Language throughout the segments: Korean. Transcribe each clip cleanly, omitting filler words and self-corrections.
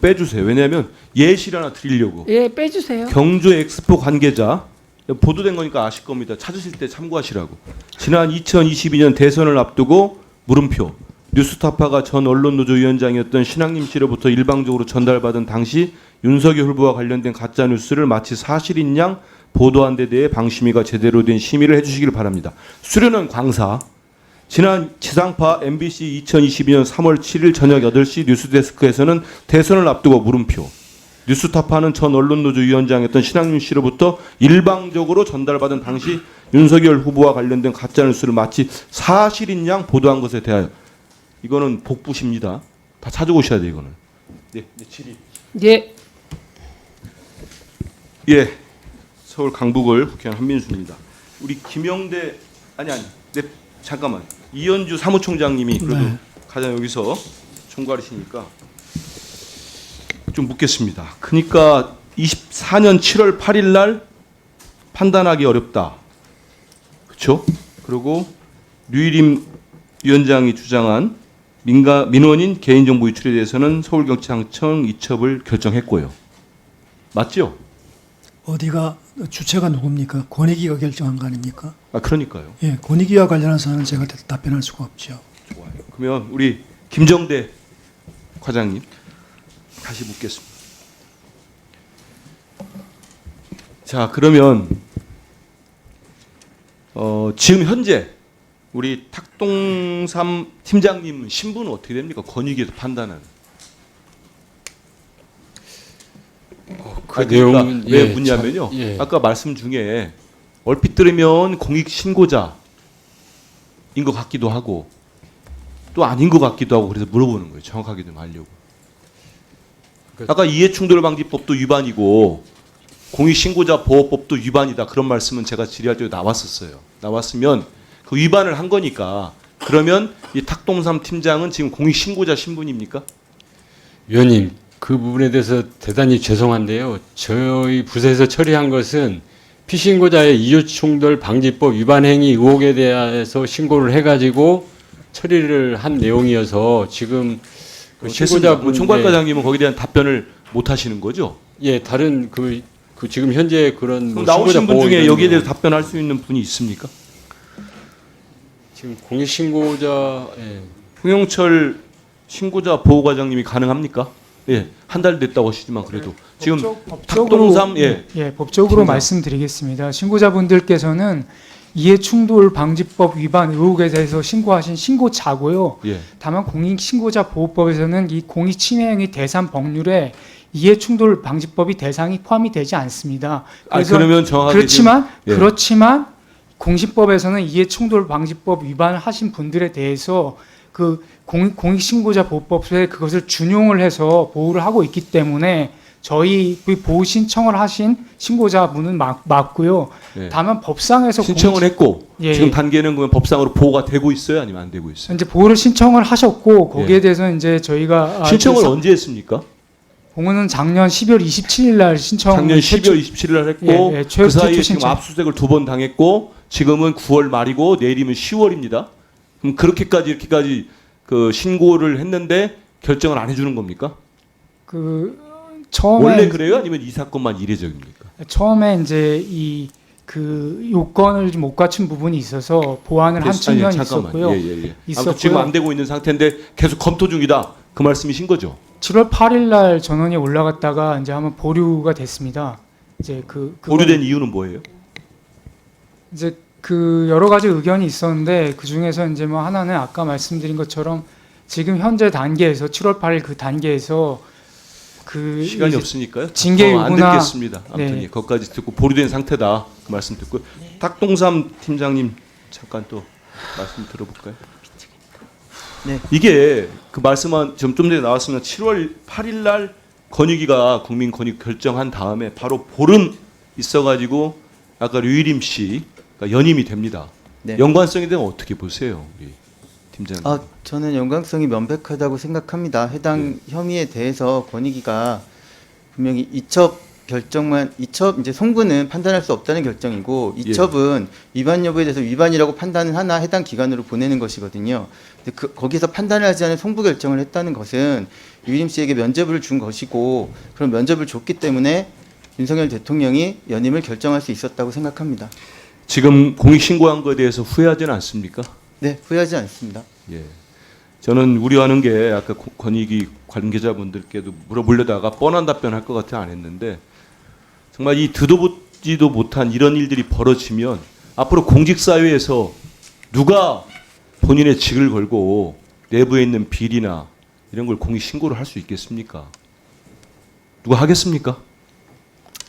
빼주세요. 왜냐하면 예시를 하나 드리려고. 예, 빼주세요. 경주 엑스포 관계자 보도된 거니까 아실 겁니다. 찾으실 때 참고하시라고. 지난 2022년 대선을 앞두고 물음표 뉴스타파가 전 언론노조 위원장이었던 신학님 씨로부터 일방적으로 전달받은 당시 윤석열 후보와 관련된 가짜 뉴스를 마치 사실인 양 보도한 데 대해 방심위가 제대로 된 심의를 해주시길 바랍니다. 수료는 광사. 지난 지상파 MBC 2022년 3월 7일 저녁 8시 뉴스데스크에서는 대선을 앞두고 물음표 뉴스타파는 전 언론노조 위원장이었던 신학윤 씨로부터 일방적으로 전달받은 당시 윤석열 후보와 관련된 가짜뉴스를 마치 사실인 양 보도한 것에 대하여 이거는 복부십니다. 다 찾아오셔야 돼요. 이거는. 네, 질의. 예. 예, 서울 강북을 국회의원 한민수입니다. 우리 김영대 네, 잠깐만 이현주 사무총장님이 그래도 네. 가장 여기서 총괄이시니까 좀 묻겠습니다. 그러니까 24년 7월 8일 날 판단하기 어렵다. 그렇죠? 그리고 류일임 위원장이 주장한 민원인 개인정보 유출에 대해서는 서울경찰청 이첩을 결정했고요. 맞죠? 어디가 주체가 누굽니까? 권익위가 결정한 거 아닙니까? 아 그러니까요. 예, 권익위와 관련한 사안은 제가 답변할 수가 없죠. 좋아요. 그러면 우리 김정대 과장님 다시 묻겠습니다. 자 그러면 지금 현재 우리 탁동삼 팀장님 신분은 어떻게 됩니까? 권익위에서 판단은. 그 그러니까 내용은 왜 묻냐면요. 예. 아까 말씀 중에 얼핏 들으면 공익 신고자인 것 같기도 하고 또 아닌 것 같기도 하고 그래서 물어보는 거예요. 정확하게 좀 알려고. 아까 이해충돌방지법도 위반이고 공익신고자 보호법도 위반이다 그런 말씀은 제가 질의할 때 나왔었어요. 나왔으면 그 위반을 한 거니까 그러면 이 탁동삼 팀장은 지금 공익신고자 신분입니까? 위원님 그 부분에 대해서 대단히 죄송한데요. 저희 부서에서 처리한 것은 피신고자의 이해충돌 방지법 위반 행위 의혹에 대해서 신고를 해가지고 처리를 한 내용이어서 지금 그 신고자분 총괄과장님은 거기에 대한 답변을 못 하시는 거죠? 예 다른 그 지금 현재 그런 그럼 뭐 나오신 분 신고자 중에 보호 여기에 대해서 이런 답변할 수 있는 분이 있습니까? 지금 공익신고자 홍영철 신고자 보호과장님이 가능합니까? 예, 한 달 됐다고 하시지만 그래도 지금 탁동삼 법적으로 팀장. 말씀드리겠습니다. 신고자분들께서는 이해충돌 방지법 위반 의혹에 대해서 신고하신 신고자고요. 예. 다만 공익신고자 보호법에서는 이 공익침해행위 대상 법률에 이해충돌 방지법이 대상이 포함이 되지 않습니다. 그래서 그러면 정확하게 그렇지만 좀, 예. 그렇지만 공시법에서는 이해충돌 방지법 위반을 하신 분들에 대해서 그 공익신고자 보호법에 그것을 준용을 해서 보호를 하고 있기 때문에 저희 보호 신청을 하신 신고자분은 맞고요. 예. 다만 법상에서 신청을 했고 예, 지금 예. 단계는 그러면 법상으로 보호가 되고 있어요, 아니면 안 되고 있어요? 이제 보호를 신청을 하셨고 거기에 예. 대해서 이제 저희가 신청을 언제 했습니까? 공문은 작년 12월 27일 날 신청. 작년 12월 27일 날 했고 예, 예, 그 사이에 최초 지금 신청. 압수수색을 2번 당했고 지금은 9월 말이고 내일이면 10월입니다. 그럼 이렇게까지 그 신고를 했는데 결정을 안 해주는 겁니까? 그 처음에 원래 그래요? 아니면 이 사건만 이례적입니까? 처음에 이제 이 그 요건을 좀 못 갖춘 부분이 있어서 보완을 한 측면이 있었고요. 아무튼 있었고요. 지금 안 되고 있는 상태인데 계속 검토 중이다. 그 말씀이신 거죠? 7월 8일 날 전원이 올라갔다가 이제 한번 보류가 됐습니다. 이제 보류된 이유는 뭐예요? 이제 그 여러 가지 의견이 있었는데 그 중에서 이제 뭐 하나는 아까 말씀드린 것처럼 지금 현재 단계에서 7월 8일 그 단계에서 그 시간이 이제 없으니까요. 징계 안 요구나- 듣겠습니다. 아무튼 네. 예, 거기까지 듣고 보류된 상태다. 그 말씀 듣고 탁동삼 팀장님 잠깐 또 말씀 들어볼까요? 네. 이게 그 말씀한 좀 전에 나왔습니다. 7월 8일 날 권익위가 국민 권익 결정한 다음에 바로 보름 있어가지고 아까 류일임 씨가 연임이 됩니다. 네. 연관성에 대해 어떻게 보세요, 우리 팀장님? 저는 연관성이 명백하다고 생각합니다. 해당 혐의에 대해서 권익위가 분명히 이첩 결정만 이첩 이제 송부는 판단할 수 없다는 결정이고 예. 이첩은 위반 여부에 대해서 위반이라고 판단을 하나 해당 기관으로 보내는 것이거든요. 근데 거기서 판단을 하지 않은 송부 결정을 했다는 것은 유임 씨에게 면죄부를 준 것이고 그런 면죄부를 줬기 때문에 윤석열 대통령이 연임을 결정할 수 있었다고 생각합니다. 지금 공익신고한 거에 대해서 후회하지는 않습니까? 네, 후회하지 않습니다. 예. 저는 우려하는 게 아까 권익위 관계자분들께도 물어보려다가 뻔한 답변할 것 같아 안 했는데 정말 이 듣도 보지도 못한 이런 일들이 벌어지면 앞으로 공직사회에서 누가 본인의 직을 걸고 내부에 있는 비리나 이런 걸 공익신고를 할 수 있겠습니까? 누가 하겠습니까?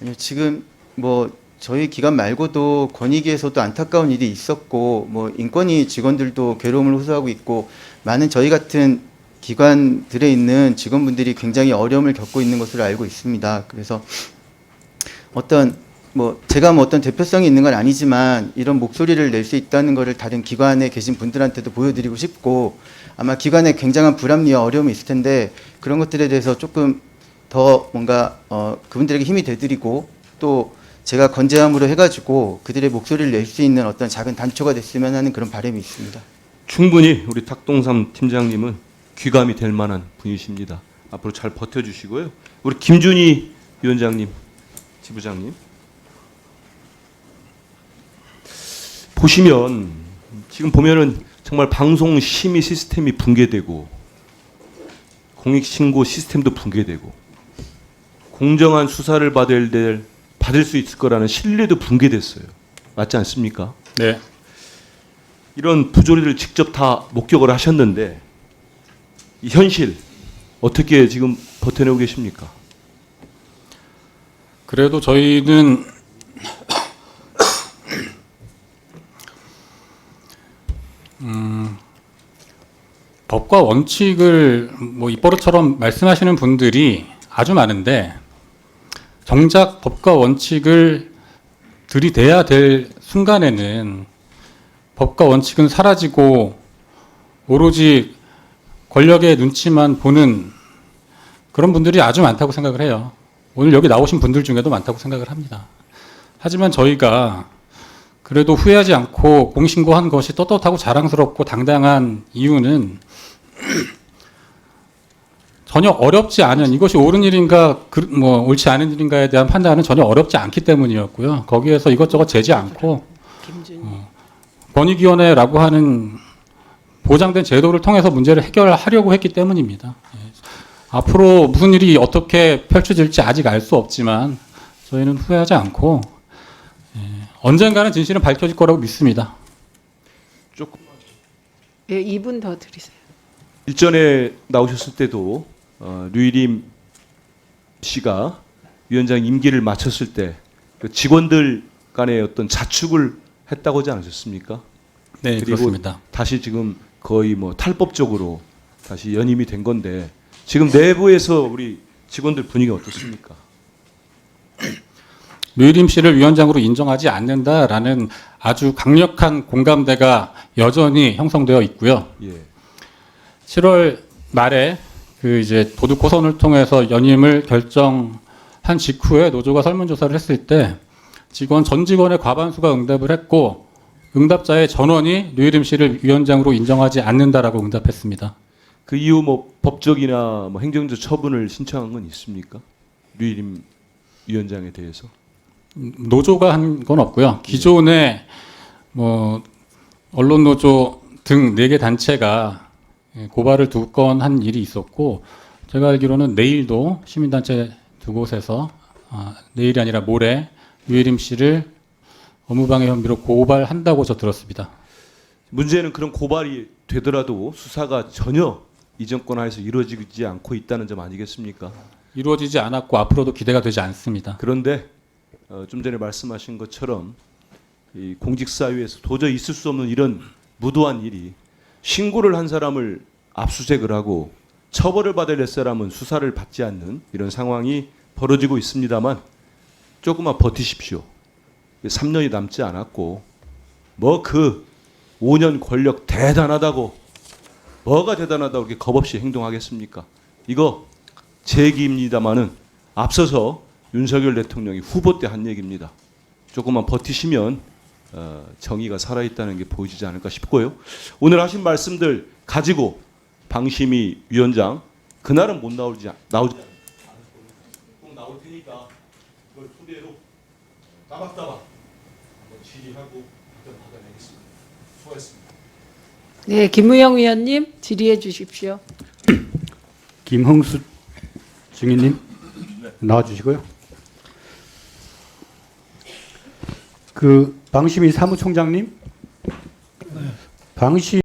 아니요, 지금 뭐 저희 기관 말고도 권익위에서도 안타까운 일이 있었고 뭐 인권위 직원들도 괴로움을 호소하고 있고 많은 저희 같은 기관들에 있는 직원분들이 굉장히 어려움을 겪고 있는 것으로 알고 있습니다. 그래서 제가 어떤 대표성이 있는 건 아니지만 이런 목소리를 낼 수 있다는 것을 다른 기관에 계신 분들한테도 보여드리고 싶고 아마 기관에 굉장한 불합리와 어려움이 있을 텐데 그런 것들에 대해서 조금 더 뭔가 그분들에게 힘이 되드리고 또 제가 건재함으로 해가지고 그들의 목소리를 낼 수 있는 어떤 작은 단초가 됐으면 하는 그런 바람이 있습니다. 충분히 우리 탁동삼 팀장님은 귀감이 될 만한 분이십니다. 앞으로 잘 버텨주시고요. 우리 김준희 위원장님, 지부장님 보시면 지금 보면은 정말 방송 심의 시스템이 붕괴되고 공익신고 시스템도 붕괴되고 공정한 수사를 받을 수 있을 거라는 신뢰도 붕괴됐어요. 맞지 않습니까? 네. 이런 부조리를 직접 다 목격을 하셨는데 이 현실 어떻게 지금 버텨내고 계십니까? 그래도 저희는 법과 원칙을 뭐 입버릇처럼 말씀하시는 분들이 아주 많은데 정작 법과 원칙을 들이대야 될 순간에는 법과 원칙은 사라지고 오로지 권력의 눈치만 보는 그런 분들이 아주 많다고 생각을 해요. 오늘 여기 나오신 분들 중에도 많다고 생각을 합니다. 하지만 저희가 그래도 후회하지 않고 공신고한 것이 떳떳하고 자랑스럽고 당당한 이유는 전혀 어렵지 않은 이것이 옳은 일인가 옳지 않은 일인가에 대한 판단은 전혀 어렵지 않기 때문이었고요. 거기에서 이것저것 재지 않고 권익위원회라고 하는 보장된 제도를 통해서 문제를 해결하려고 했기 때문입니다. 앞으로 무슨 일이 어떻게 펼쳐질지 아직 알 수 없지만 저희는 후회하지 않고 언젠가는 진실은 밝혀질 거라고 믿습니다. 조금 예, 2분 더 드리세요. 일전에 나오셨을 때도 류일임 씨가 위원장 임기를 마쳤을 때 그 직원들 간의 어떤 자축을 했다고 하지 않으셨습니까? 네, 그리고 그렇습니다. 다시 지금 거의 뭐 탈법적으로 다시 연임이 된 건데 지금 내부에서 우리 직원들 분위기가 어떻습니까? 류일임 씨를 위원장으로 인정하지 않는다라는 아주 강력한 공감대가 여전히 형성되어 있고요. 예. 7월 말에 그 이제 도둑 호선을 통해서 연임을 결정한 직후에 노조가 설문조사를 했을 때 전 직원의 과반수가 응답을 했고 응답자의 전원이 류일임 씨를 위원장으로 인정하지 않는다라고 응답했습니다. 그 이후 뭐 법적이나 뭐 행정적 처분을 신청한 건 있습니까? 류일임 위원장에 대해서? 노조가 한 건 없고요. 기존에 뭐 언론 노조 등 4개 단체가 고발을 2건 한 일이 있었고 제가 알기로는 내일도 시민단체 2곳에서 내일이 아니라 모레 류일임 씨를 업무방해 혐의로 고발한다고 저 들었습니다. 문제는 그런 고발이 되더라도 수사가 전혀 이 정권 하에서 이루어지지 않고 있다는 점 아니겠습니까? 이루어지지 않았고 앞으로도 기대가 되지 않습니다. 그런데 좀 전에 말씀하신 것처럼 이 공직사회에서 도저히 있을 수 없는 이런 무도한 일이 신고를 한 사람을 압수수색을 하고 처벌을 받을 사람은 수사를 받지 않는 이런 상황이 벌어지고 있습니다만 조금만 버티십시오. 3년이 남지 않았고 뭐 그 5년 권력 대단하다고 뭐가 대단하다고 이렇게 겁없이 행동하겠습니까? 이거 제 얘기입니다마는 앞서서 윤석열 대통령이 후보 때 한 얘기입니다. 조금만 버티시면 정의가 살아있다는 게 보여지지 않을까 싶고요. 오늘 하신 말씀들 가지고 방심위 위원장 그날은 못 나오지 않을까. 꼭 나올 테니까 그걸 토대로 따박따박 한번 질의하고 받아내겠습니다. 수고하셨습니다. 네, 김무영 위원님 질의해 주십시오. 김흥수 증인님 나와주시고요. 그 방심위 사무총장님, 방심